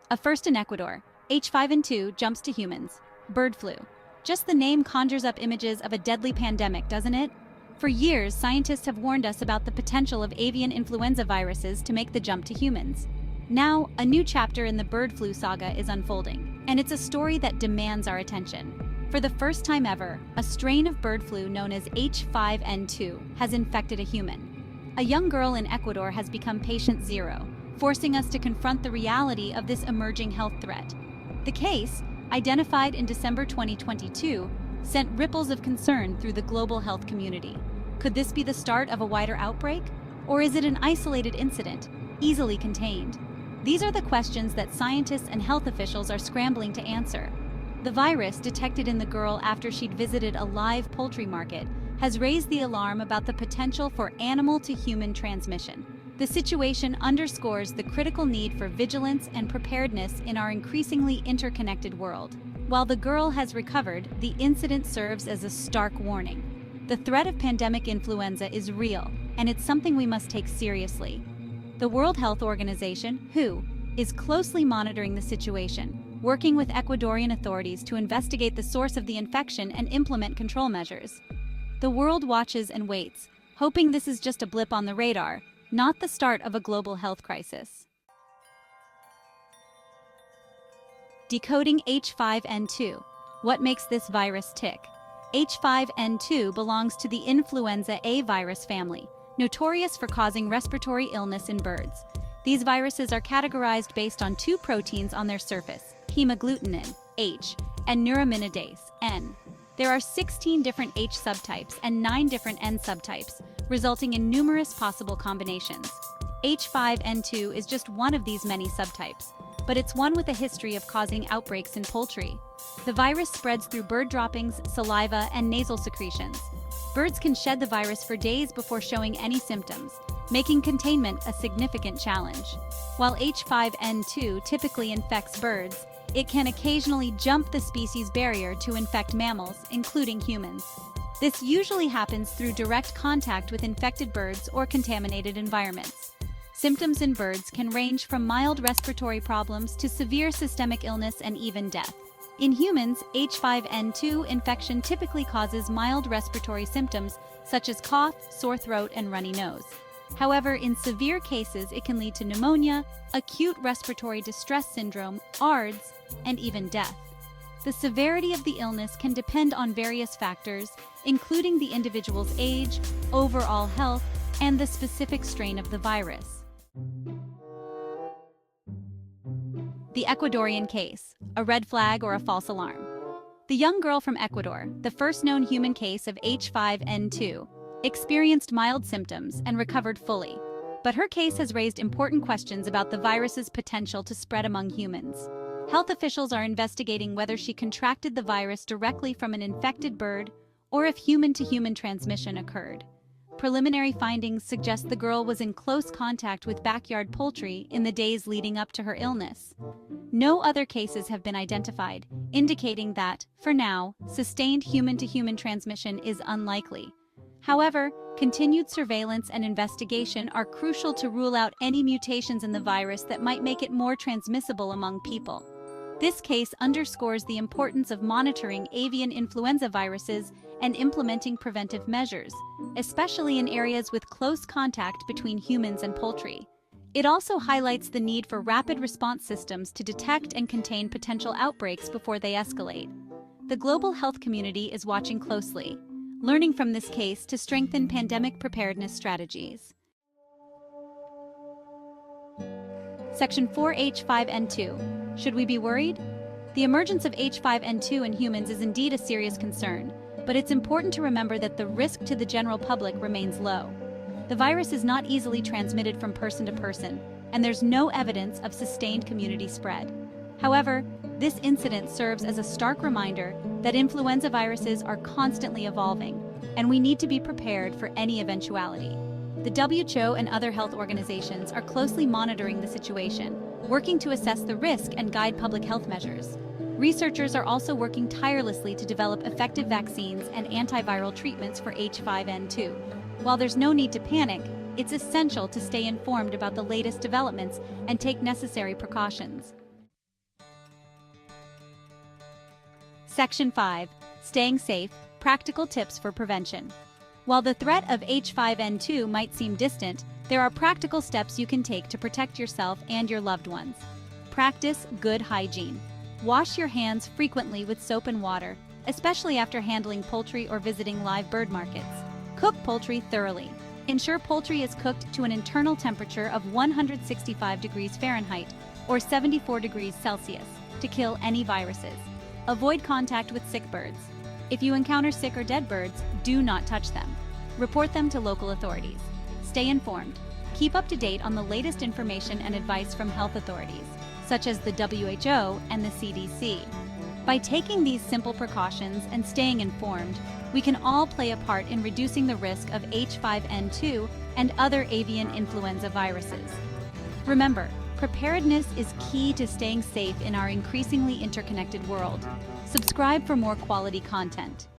A first in Ecuador, H5N2 jumps to humans. Bird flu. Just the name conjures up images of a deadly pandemic, doesn't it? For years, scientists have warned us about the potential of avian influenza viruses to make the jump to humans. Now, a new chapter in the bird flu saga is unfolding, and it's a story that demands our attention. For the first time ever, a strain of bird flu known as H5N2 has infected a human. A young girl in Ecuador has become patient zero, forcing us to confront the reality of this emerging health threat. The case, identified in December 2022, sent ripples of concern through the global health community. Could this be the start of a wider outbreak? Or is it an isolated incident, easily contained? These are the questions that scientists and health officials are scrambling to answer. The virus, detected in the girl after she'd visited a live poultry market, has raised the alarm about the potential for animal-to-human transmission. The situation underscores the critical need for vigilance and preparedness in our increasingly interconnected world. While the girl has recovered, the incident serves as a stark warning. The threat of pandemic influenza is real, and it's something we must take seriously. The World Health Organization, WHO, is closely monitoring the situation, working with Ecuadorian authorities to investigate the source of the infection and implement control measures. The world watches and waits, hoping this is just a blip on the radar, not the start of a global health crisis. Decoding H5N2. What makes this virus tick? H5N2 belongs to the Influenza A virus family, notorious for causing respiratory illness in birds. These viruses are categorized based on two proteins on their surface, hemagglutinin, H, and neuraminidase, N. There are 16 different H subtypes and 9 different N subtypes, resulting in numerous possible combinations. H5N2 is just one of these many subtypes, but it's one with a history of causing outbreaks in poultry. The virus spreads through bird droppings, saliva, and nasal secretions. Birds can shed the virus for days before showing any symptoms, making containment a significant challenge. While H5N2 typically infects birds, it can occasionally jump the species barrier to infect mammals, including humans. This usually happens through direct contact with infected birds or contaminated environments. Symptoms in birds can range from mild respiratory problems to severe systemic illness and even death. In humans, H5N2 infection typically causes mild respiratory symptoms such as cough, sore throat, and runny nose. However, in severe cases, it can lead to pneumonia, acute respiratory distress syndrome, ARDS, and even death. The severity of the illness can depend on various factors, including the individual's age, overall health, and the specific strain of the virus. The Ecuadorian case, a red flag or a false alarm. The young girl from Ecuador, the first known human case of H5N2, experienced mild symptoms and recovered fully. But her case has raised important questions about the virus's potential to spread among humans. Health officials are investigating whether she contracted the virus directly from an infected bird or if human-to-human transmission occurred. Preliminary findings suggest the girl was in close contact with backyard poultry in the days leading up to her illness. No other cases have been identified, indicating that, for now, sustained human-to-human transmission is unlikely. However, continued surveillance and investigation are crucial to rule out any mutations in the virus that might make it more transmissible among people. This case underscores the importance of monitoring avian influenza viruses and implementing preventive measures, especially in areas with close contact between humans and poultry. It also highlights the need for rapid response systems to detect and contain potential outbreaks before they escalate. The global health community is watching closely, learning from this case to strengthen pandemic preparedness strategies. Section 4, H5N2. Should we be worried? The emergence of H5N2 in humans is indeed a serious concern, but it's important to remember that the risk to the general public remains low. The virus is not easily transmitted from person to person, and there's no evidence of sustained community spread. However, this incident serves as a stark reminder that influenza viruses are constantly evolving, and we need to be prepared for any eventuality. The WHO and other health organizations are closely monitoring the situation, working to assess the risk and guide public health measures. Researchers are also working tirelessly to develop effective vaccines and antiviral treatments for H5N2. While there's no need to panic, it's essential to stay informed about the latest developments and take necessary precautions. Section 5. Staying safe, practical tips for prevention. While the threat of H5N2 might seem distant, there are practical steps you can take to protect yourself and your loved ones. Practice good hygiene. Wash your hands frequently with soap and water, especially after handling poultry or visiting live bird markets. Cook poultry thoroughly. Ensure poultry is cooked to an internal temperature of 165 degrees Fahrenheit or 74 degrees Celsius to kill any viruses. Avoid contact with sick birds. If you encounter sick or dead birds, do not touch them. Report them to local authorities. Stay informed. Keep up to date on the latest information and advice from health authorities, such as the WHO and the CDC. By taking these simple precautions and staying informed, we can all play a part in reducing the risk of H5N2 and other avian influenza viruses. Remember, preparedness is key to staying safe in our increasingly interconnected world. Subscribe for more quality content.